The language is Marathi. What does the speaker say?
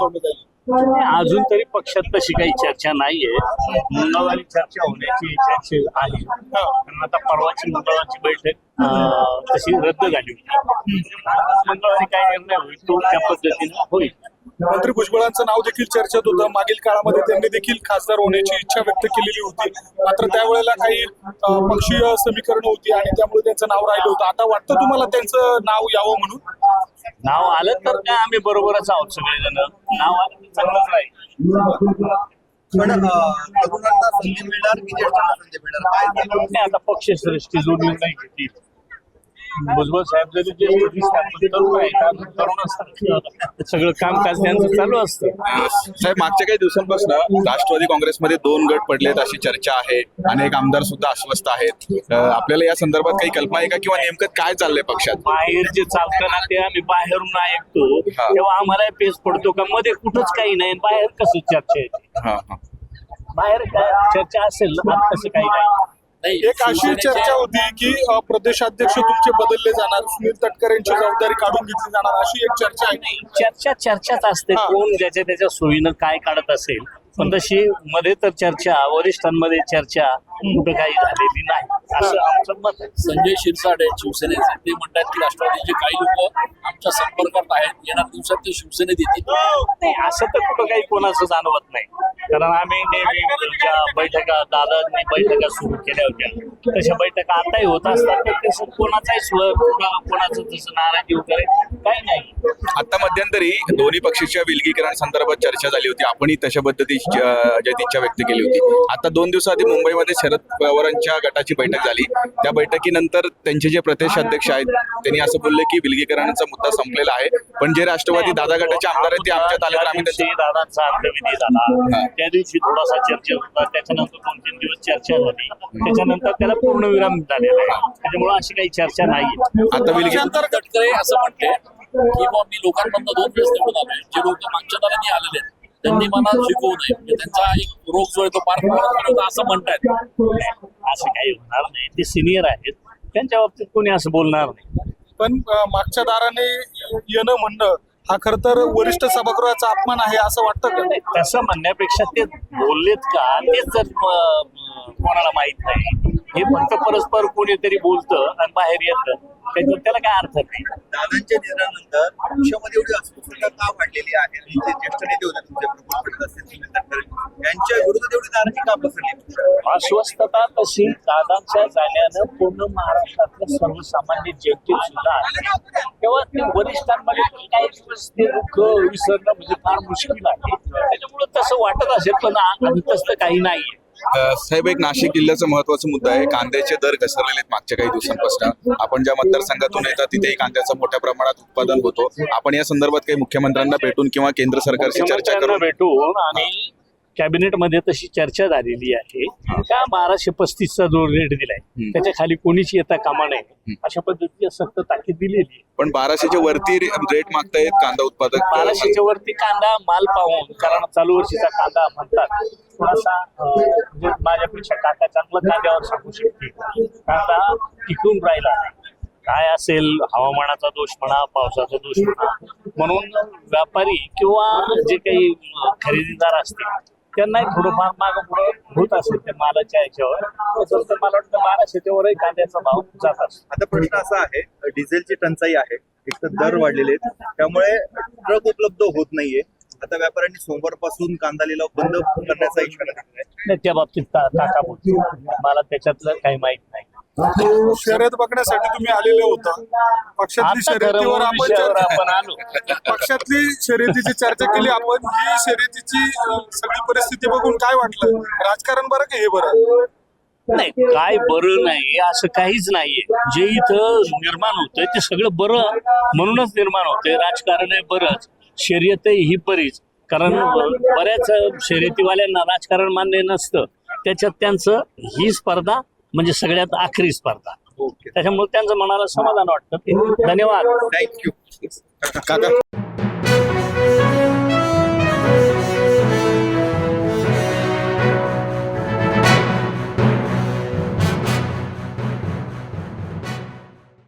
सुचवलं जाईल? अजून तरी पक्षात तशी काही चर्चा नाहीये. मंगळवारी चर्चा होण्याची चर्चा आहे, कारण आता परवाची मंगळवारची बैठक तशी रद्द झाली होती. मंगळवारी काय निर्णय होईल तो त्या पद्धतीने होईल. मंत्री भुजबळांचं नाव देखील चर्चेत होतं. मागील काळामध्ये त्यांनी देखील खासदार होण्याची इच्छा व्यक्त केलेली होती, मात्र त्यावेळेला काही पक्षीय समीकरण होती आणि त्यामुळे त्यांचं नाव राहिलं होतं. आता वाटतं तुम्हाला त्यांचं नाव यावं म्हणून? नाव आलं तर काय आम्ही बरोबरच आहोत सगळेजण. नाव आलं तर चांगलंच राहील. पण तरुणांना संधी मिळणार की ज्येष्ठांना संधी मिळणार काय? नाही, आता पक्षश्रेष्ठी जो निर्णय घेतील. भुजबळ साहेब जरी ज्येष्ठ दिसतात पण तरुण आहेत, तरुण असतात, सगळं कामकाज त्यांचं चालू असतं. साहेब, मागच्या काही दिवसांपासून राष्ट्रवादी काँग्रेसमध्ये 2 गट पडलेत अशी चर्चा आहे. अनेक आमदार सुद्धा अस्वस्थ आहेत. आपल्याला या संदर्भात काही कल्पना आहे का, किंवा नेमकं काय चाललंय पक्षात? बाहेर जे चालतं ना ते आम्ही बाहेरून ऐकतो तेव्हा आम्हाला पेस पडतो का मध्ये कुठंच काही नाही, बाहेर कसं चर्चा येते. बाहेर काय चर्चा असेल ना, तसं काही नाही. एक अशी चर्चा होती की प्रदेशाध्यक्ष तुमचे बदलले जाणार, सुनील तटकरे यांची जबाबदारी काढून घेतली जाणार, अशी एक चर्चा आहे. चर्चाच असते, कोण ज्याच्या त्याच्या सोयीनं काय काढत असेल. पण तशी मध्ये तर चर्चा, वरिष्ठांमध्ये चर्चा कुठं काही झालेली नाही असं आमचं मत आहे. संजय शिरसाट आहेत शिवसेनेचे, ते म्हणतात की राष्ट्रवादीचे काही लोक आमच्या संपर्कात आहेत, येणाऱ्या दिवसात ते शिवसेनेत येतील. नाही, असं तर कुठं काही कोणाचं जाणवत नाही, कारण आम्ही नेहमी ज्या बैठका दादांनी बैठका सुरू केल्या होत्या तशा बैठका आताही होत असतात. तर तसं कोणाचाही कोणाचं तसं नाराजी वगैरे काही नाही. आता मध्यंतरी दोन्ही पक्षाच्या विलगीकरण संदर्भात चर्चा झाली होती. आपणही तशा पद्धतीची इच्छा व्यक्त केली होती. आता 2 दिवसाआधी मुंबईमध्ये शरद पवारांच्या गटाची बैठक झाली. त्या बैठकीनंतर त्यांचे जे प्रदेशाध्यक्ष आहेत त्यांनी असं बोलले की विलगीकरणाचा मुद्दा संपलेला आहे, पण जे राष्ट्रवादी दादा गटाचे आमदार आहेत ते आमच्यात आले तर आम्ही दादांचा अंत्यविधी झाला, त्या दिवशी थोडासा चर्चा होता, त्याच्यानंतर 2-3 दिवस चर्चा झाली, त्याच्यानंतर त्याला पूर्णविराम झालेला आहे. त्याच्यामुळे अशी काही चर्चा नाही. आता विलगीकरण तटकरे असं म्हणते की मग मी लोकांमधनं 2 दिवस निवडून आलोय, जे लोक मागच्या दारांनी आलेले आहेत त्यांनी मला शिकवू नये, म्हणजे त्यांचा एक रोग जो आहे तो पार होता असं म्हणतायत. असं काही होणार नाही, ते सिनियर आहेत, त्यांच्या बाबतीत कोणी असं बोलणार नाही. पण मागच्या दाराने येणं म्हणणं हा खर तर वरिष्ठ सभागृहाचा अपमान आहे असं वाटतं का? तसं म्हणण्यापेक्षा ते बोललेत का तेच जर कोणाला माहित नाही. हे फक्त परस्पर कोणीतरी बोलतं आणि बाहेर येतं, त्याला काय अर्थ नाही. दादांच्या निधनानंतर पक्षामध्ये एवढी अस्वस्थता का वाढलेली आहे? जे ज्येष्ठ नेते होते तुमचे प्रफुल्ल पटेल असतील, सुनील तटकरे, यांच्या विरोधात एवढी नाराजी का पसरली? अस्वस्थता तशी दादांच्या जाण्यानं पूर्ण महाराष्ट्रातल्या सर्वसामान्य जनतेत सुद्धा आहे. तेव्हा ते वरिष्ठांमध्ये काही दिवस ते दुःख विसरणं म्हणजे फार मुश्किल आहे. त्याच्यामुळे तसं वाटत असेल, पण तसं काही नाहीये. साहेब, एक नाशिक जिल्ह्याचा महत्वाचा मुद्दा आहे. कांद्याचे दर घसरलेले आहेत मागच्या काही दिवसांपासून. आपण ज्या मतदारसंघातून येतात तिथेही कांद्याचं मोठ्या प्रमाणात उत्पादन होतो. आपण या संदर्भात काही मुख्यमंत्र्यांना भेटून किंवा केंद्र सरकारशी चर्चा करून भेटून आणि कॅबिनेटमध्ये तशी चर्चा झालेली आहे का 1235चा जो रेट दिलाय त्याच्या खाली कोणीच येता कामा नये अशा पद्धतीची सक्त ताकीद दिलेली आहे. पण 1200च्या वरती रेट मागतायत कांदा उत्पादक. 1200च्या वरती कांदा माल पाहून, कारण चालू वर्षीचा कांदा म्हणतात थोडासा म्हणजे माझ्यापेक्षा काका चांगलं कांद्यावर सांगू शकते, कांदा टिकून राहिला नाही. काय असेल, हवामानाचा दोष म्हणा, पावसाचा दोष म्हणा, म्हणून व्यापारी किंवा जे काही खरेदीदार असतील त्यांनाही थोडंफार मागं पुढं होत असेल त्या मालाच्या ह्याच्यावर. तर मला वाटतं 1200च्या वरही कांद्याचा भाव जात असतो. आता प्रश्न असा आहे, डिझेलची टंचाई आहे, एक तर दर वाढलेले आहेत, त्यामुळे ट्रक उपलब्ध होत नाहीये. आता व्यापाऱ्यांनी सोमवारपासून कांदा लिलाव बंद करण्याचा इशारा दिला आहे. त्या बाबतीत काका बोलतो, मला त्याच्यातलं काही माहित नाही. शर्यत बघण्यासाठी तुम्ही आलेले होता, पक्षातली शर्यतीवर आपण आलो. पक्षातली शर्यतीची चर्चा केली आपण. ही शर्यतीची सगळी परिस्थिती बघून काय वाटलं? राजकारण बरं की हे बरं? नाही, काय बरं नाही असं काहीच नाहीये. जे इथं निर्माण होतंय ते सगळं बरं म्हणूनच निर्माण होतंय. राजकारण आहे बरंच, शर्यतही ही बरीच, कारण बऱ्याच शर्यतीवाल्यांना राजकारण मान्य नसतं. त्याच्यात त्यांचं ही स्पर्धा म्हणजे सगळ्यात आखरी स्पर्धा, त्याच्यामुळे त्यांचं मनाला समाधान वाटतं. धन्यवाद. थँक्यू काका.